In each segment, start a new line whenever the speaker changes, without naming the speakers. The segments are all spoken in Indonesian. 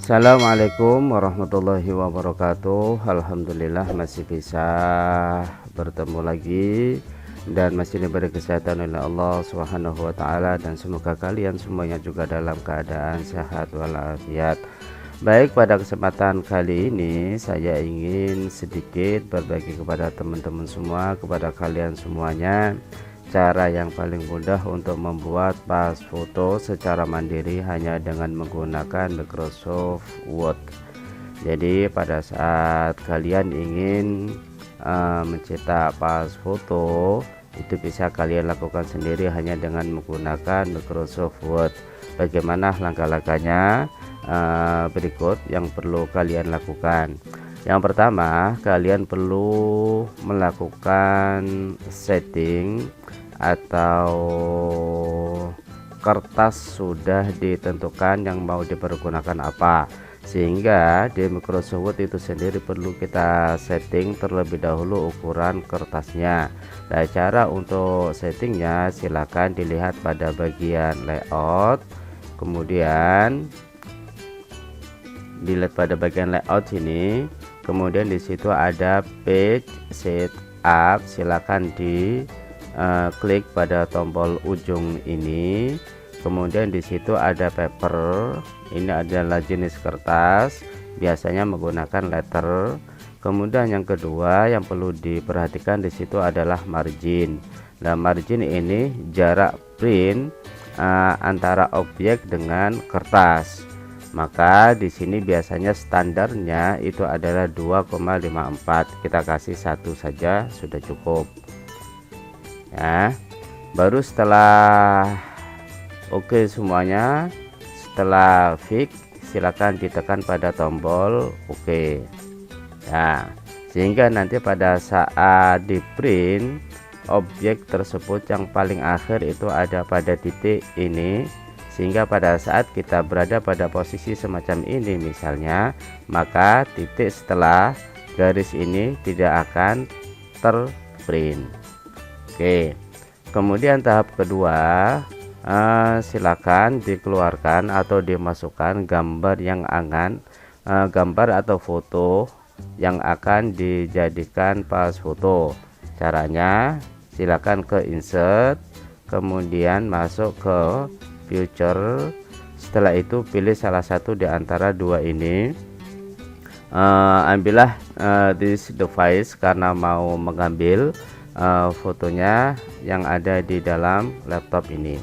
Assalamualaikum warahmatullahi wabarakatuh. Alhamdulillah masih bisa bertemu lagi dan masih diberi kesehatan oleh Allah Subhanahu wa taala, dan semoga kalian semuanya juga dalam keadaan sehat walafiat. Baik, pada kesempatan kali ini saya ingin sedikit berbagi kepada teman-teman semua, kepada kalian semuanya, cara yang paling mudah untuk membuat pas foto secara mandiri hanya dengan menggunakan Microsoft Word. Jadi pada saat kalian ingin mencetak pas foto, itu bisa kalian lakukan sendiri hanya dengan menggunakan Microsoft Word. Bagaimana langkah-langkahnya? Berikut yang perlu kalian lakukan. Yang pertama, kalian perlu melakukan setting atau kertas sudah ditentukan yang mau dipergunakan apa, sehingga di Microsoft Word itu sendiri perlu kita setting terlebih dahulu ukuran kertasnya. Nah, cara untuk settingnya silakan dilihat pada bagian layout, kemudian dilihat pada bagian layout sini, kemudian di situ ada page setup, silakan di klik pada tombol ujung ini, kemudian di situ ada paper, ini adalah jenis kertas, biasanya menggunakan letter. Kemudian yang kedua yang perlu diperhatikan di situ adalah margin. Nah, margin ini jarak print antara objek dengan kertas. Maka di sini biasanya standarnya itu adalah 2,54. Kita kasih 1 saja sudah cukup. Ya, baru setelah oke semuanya, setelah fix, silakan ditekan pada tombol oke. Nah, sehingga nanti pada saat di print objek tersebut yang paling akhir itu ada pada titik ini, sehingga pada saat kita berada pada posisi semacam ini misalnya, maka titik setelah garis ini tidak akan terprint. Oke, kemudian tahap kedua, silakan dikeluarkan atau dimasukkan gambar yang akan gambar atau foto yang akan dijadikan pas foto. Caranya silakan ke insert, kemudian masuk ke future. Setelah itu pilih salah satu di antara dua ini. Ambillah this device karena mau mengambil fotonya yang ada di dalam laptop ini.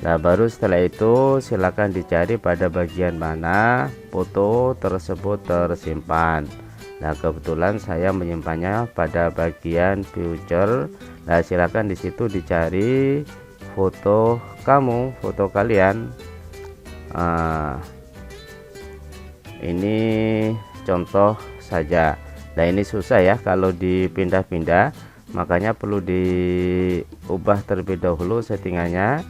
Nah, baru setelah itu silakan dicari pada bagian mana foto tersebut tersimpan. Nah, kebetulan saya menyimpannya pada bagian future. Nah, silakan di situ dicari foto kamu, foto kalian. Ini contoh saja. Nah, ini susah ya kalau dipindah-pindah, makanya perlu diubah terlebih dahulu settingannya.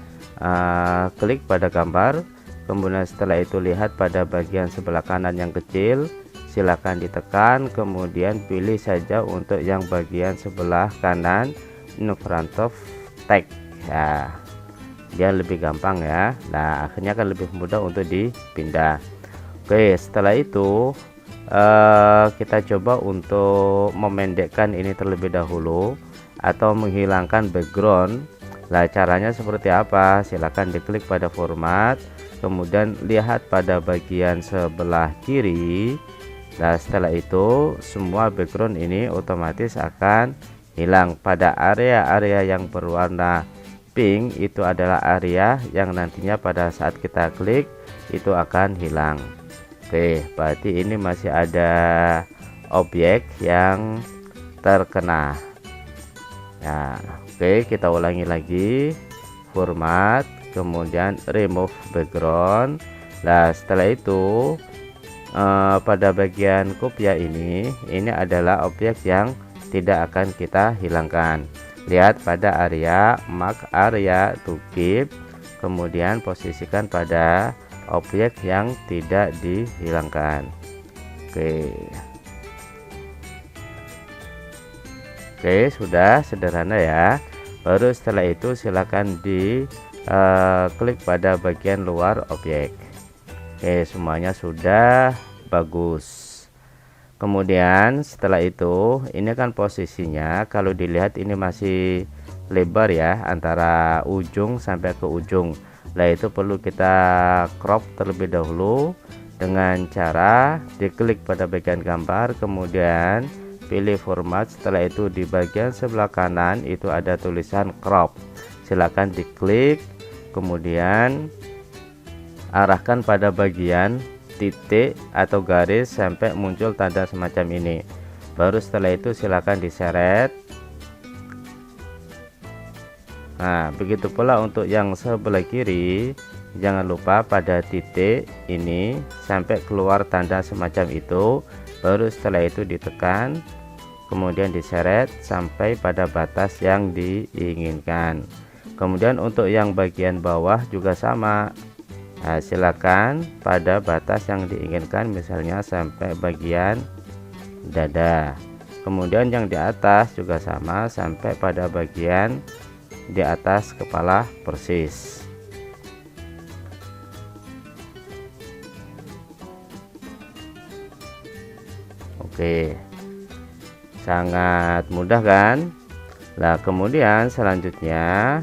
Klik pada gambar, kemudian setelah itu lihat pada bagian sebelah kanan yang kecil, silakan ditekan, kemudian pilih saja untuk yang bagian sebelah kanan in front of text ya, biar lebih gampang ya. Nah, akhirnya akan lebih mudah untuk dipindah. Oke, setelah itu kita coba untuk memendekkan ini terlebih dahulu atau menghilangkan background. Nah, caranya seperti apa? Silakan diklik pada format, kemudian lihat pada bagian sebelah kiri. Nah, setelah itu semua background ini otomatis akan hilang. Pada area-area yang berwarna pink itu adalah area yang nantinya pada saat kita klik itu akan hilang. Oke, berarti ini masih ada objek yang terkena. Nah, oke, kita ulangi lagi. Format, kemudian remove background. Nah, setelah itu pada bagian kopiah ini adalah objek yang tidak akan kita hilangkan. Lihat pada area mark area to keep, kemudian posisikan pada objek yang tidak dihilangkan. Oke, sudah sederhana ya. Baru setelah itu silakan di klik pada bagian luar objek. Oke, semuanya sudah bagus. Kemudian setelah itu ini kan posisinya kalau dilihat ini masih lebar ya, antara ujung sampai ke ujung. Nah, itu perlu kita crop terlebih dahulu dengan cara diklik pada bagian gambar, kemudian pilih format. Setelah itu di bagian sebelah kanan itu ada tulisan crop, silakan diklik, kemudian arahkan pada bagian titik atau garis sampai muncul tanda semacam ini. Baru setelah itu silakan diseret. Nah, begitu pula untuk yang sebelah kiri, jangan lupa pada titik ini sampai keluar tanda semacam itu. Baru setelah itu ditekan, kemudian diseret sampai pada batas yang diinginkan. Kemudian untuk yang bagian bawah juga sama. Nah, silakan pada batas yang diinginkan, misalnya sampai bagian dada. Kemudian yang di atas juga sama, sampai pada bagian di atas kepala persis. Oke, sangat mudah kan? Nah, kemudian selanjutnya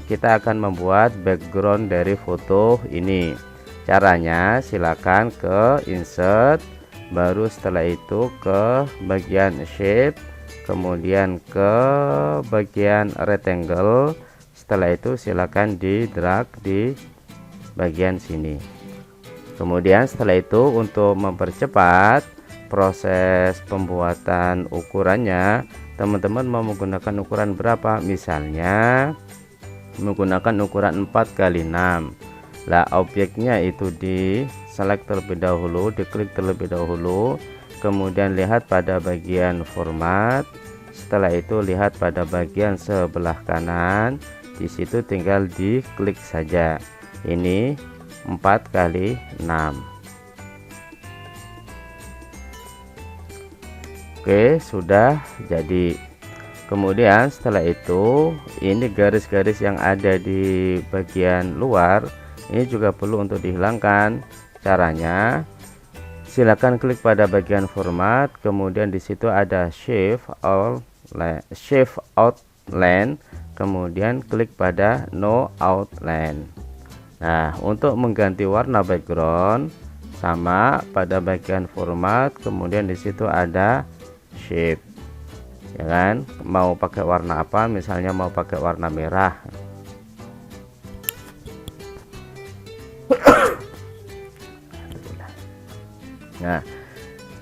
kita akan membuat background dari foto ini. Caranya silakan ke insert, baru setelah itu ke bagian shape, kemudian ke bagian rectangle. Setelah itu silakan di drag di bagian sini. Kemudian setelah itu untuk mempercepat proses pembuatan ukurannya, teman-teman mau menggunakan ukuran berapa? Misalnya menggunakan ukuran 4x6. Lah, objeknya itu di select terlebih dahulu, diklik terlebih dahulu, kemudian lihat pada bagian format. Setelah itu lihat pada bagian sebelah kanan, di situ tinggal diklik saja. Ini 4x6. Oke, sudah jadi. Kemudian setelah itu ini garis-garis yang ada di bagian luar ini juga perlu untuk dihilangkan. Caranya silakan klik pada bagian format, kemudian di situ ada shift outline, kemudian klik pada no outline. Nah, untuk mengganti warna background sama pada bagian format, kemudian di situ ada shape, ya kan? Mau pakai warna apa? Misalnya mau pakai warna merah. Nah,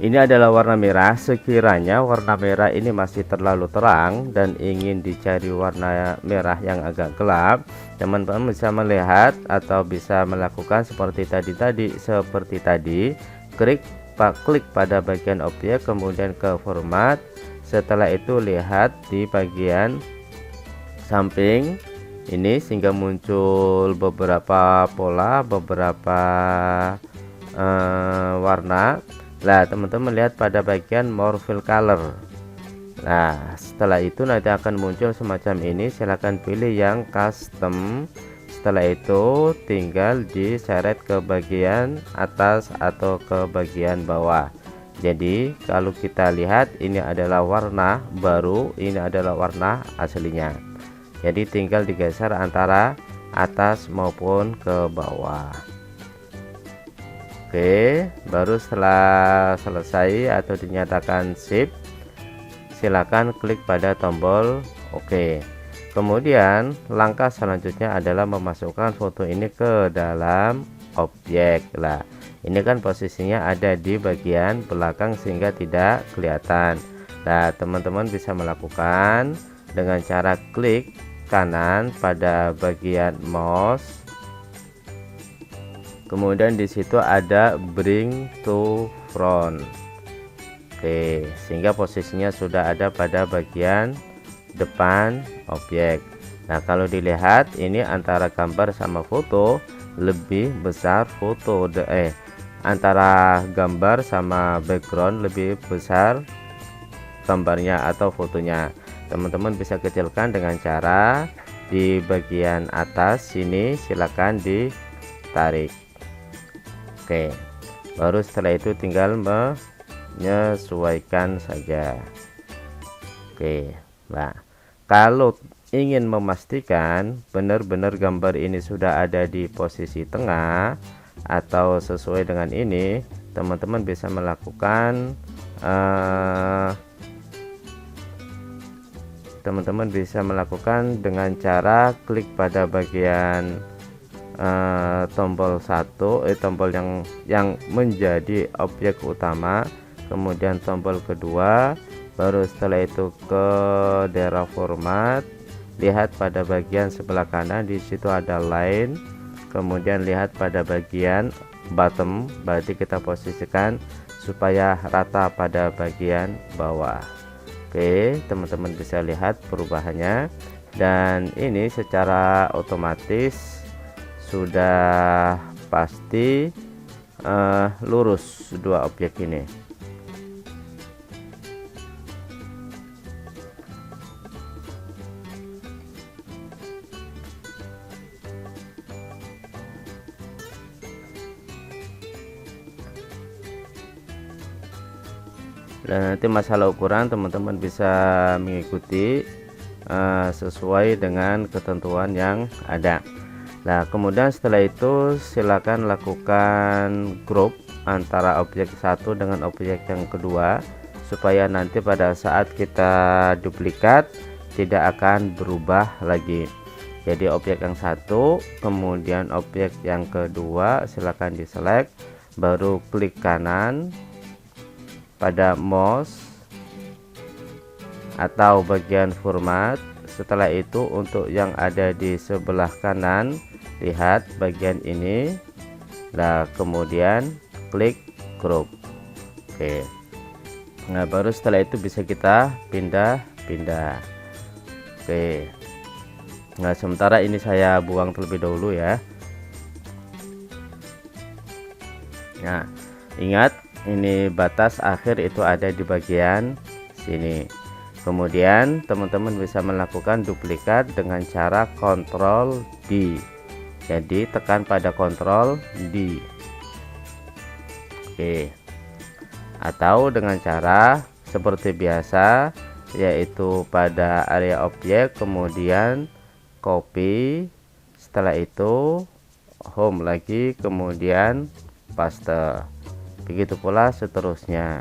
ini adalah warna merah. Sekiranya warna merah ini masih terlalu terang dan ingin dicari warna merah yang agak gelap, teman-teman bisa melihat atau bisa melakukan seperti tadi, klik pada bagian objek, kemudian ke format. Setelah itu lihat di bagian samping ini sehingga muncul beberapa pola, beberapa warna. Nah, teman-teman lihat pada bagian more fill color. Nah, setelah itu nanti akan muncul semacam ini. Silahkan pilih yang custom. Setelah itu tinggal diseret ke bagian atas atau ke bagian bawah. Jadi kalau kita lihat ini adalah warna baru, ini adalah warna aslinya. Jadi tinggal digeser antara atas maupun ke bawah. Oke, baru setelah selesai atau dinyatakan sip, silakan klik pada tombol OK. Kemudian langkah selanjutnya adalah memasukkan foto ini ke dalam objek. Lah, ini kan posisinya ada di bagian belakang sehingga tidak kelihatan. Nah, teman-teman bisa melakukan dengan cara klik kanan pada bagian mouse, kemudian di situ ada bring to front. Oke, sehingga posisinya sudah ada pada bagian depan objek. Nah, kalau dilihat ini antara gambar sama foto lebih besar foto, antara gambar sama background lebih besar gambarnya atau fotonya. Teman-teman bisa kecilkan dengan cara di bagian atas sini silakan ditarik. Oke, baru setelah itu tinggal menyesuaikan saja. Oke, nah kalau ingin memastikan benar-benar gambar ini sudah ada di posisi tengah atau sesuai dengan ini, teman-teman bisa melakukan dengan cara klik pada bagian tombol tombol yang menjadi objek utama, kemudian tombol kedua, baru setelah itu ke daerah format, lihat pada bagian sebelah kanan, di situ ada line, kemudian lihat pada bagian bottom, berarti kita posisikan supaya rata pada bagian bawah. Oke, teman-teman bisa lihat perubahannya, dan ini secara otomatis sudah pasti lurus dua objek ini. Dan nanti masalah ukuran teman-teman bisa mengikuti sesuai dengan ketentuan yang ada. Nah, kemudian setelah itu silakan lakukan group antara objek satu dengan objek yang kedua, supaya nanti pada saat kita duplikat tidak akan berubah lagi. Jadi objek yang satu kemudian objek yang kedua silakan di select, baru klik kanan pada mouse atau bagian format. Setelah itu untuk yang ada di sebelah kanan, lihat bagian ini, nah kemudian klik group. Oke, nah baru setelah itu bisa kita pindah-pindah. Oke, nah sementara ini saya buang terlebih dahulu ya. Nah, ingat ini batas akhir itu ada di bagian sini. Kemudian teman-teman bisa melakukan duplikat dengan cara Ctrl D. Jadi tekan pada Ctrl D. Oke. Atau dengan cara seperti biasa, yaitu pada area objek kemudian copy, setelah itu home lagi kemudian paste. Begitu pula seterusnya.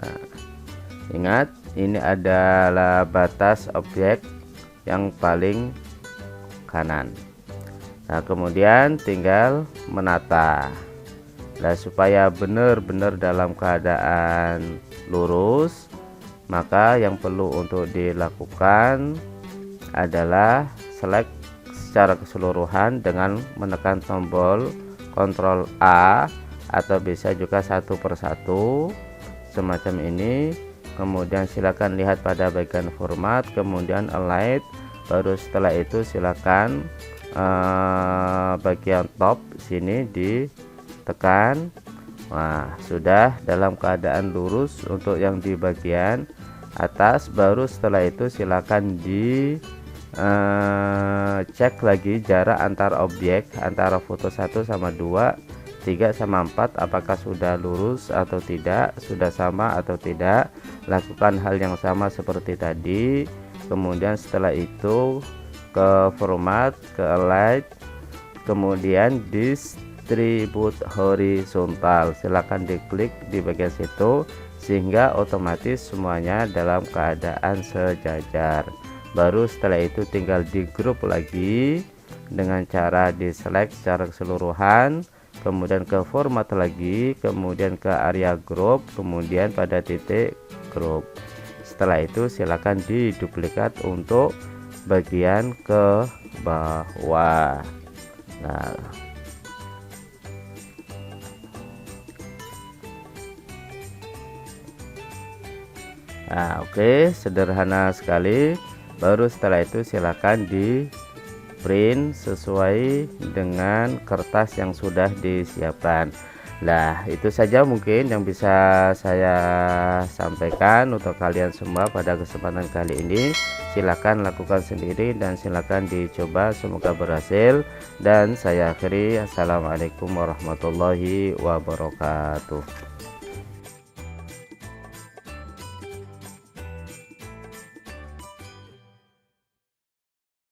Nah, ingat ini adalah batas objek yang paling kanan. Nah, kemudian tinggal menata. Nah, supaya benar-benar dalam keadaan lurus, maka yang perlu untuk dilakukan adalah select secara keseluruhan dengan menekan tombol Ctrl A, atau bisa juga satu persatu semacam ini. Kemudian silakan lihat pada bagian format, kemudian align, baru setelah itu silakan bagian top sini ditekan. Nah, sudah dalam keadaan lurus untuk yang di bagian atas. Baru setelah itu silakan di cek lagi jarak antar objek, antara foto 1 sama 2, 3 sama 4, apakah sudah lurus atau tidak, sudah sama atau tidak. Lakukan hal yang sama seperti tadi. Kemudian setelah itu ke format, ke align, kemudian distribute horizontal, silahkan diklik di bagian situ sehingga otomatis semuanya dalam keadaan sejajar. Baru setelah itu tinggal di grup lagi dengan cara di select secara keseluruhan, kemudian ke format lagi, kemudian ke area grup, kemudian pada titik grup. Setelah itu silakan diduplikat untuk bagian ke bawah. Nah, oke, sederhana sekali. Baru setelah itu silakan di print sesuai dengan kertas yang sudah disiapkan. Nah, itu saja mungkin yang bisa saya sampaikan untuk kalian semua pada kesempatan kali ini. Silakan lakukan sendiri dan silakan dicoba, semoga berhasil. Dan saya akhiri, assalamualaikum warahmatullahi wabarakatuh.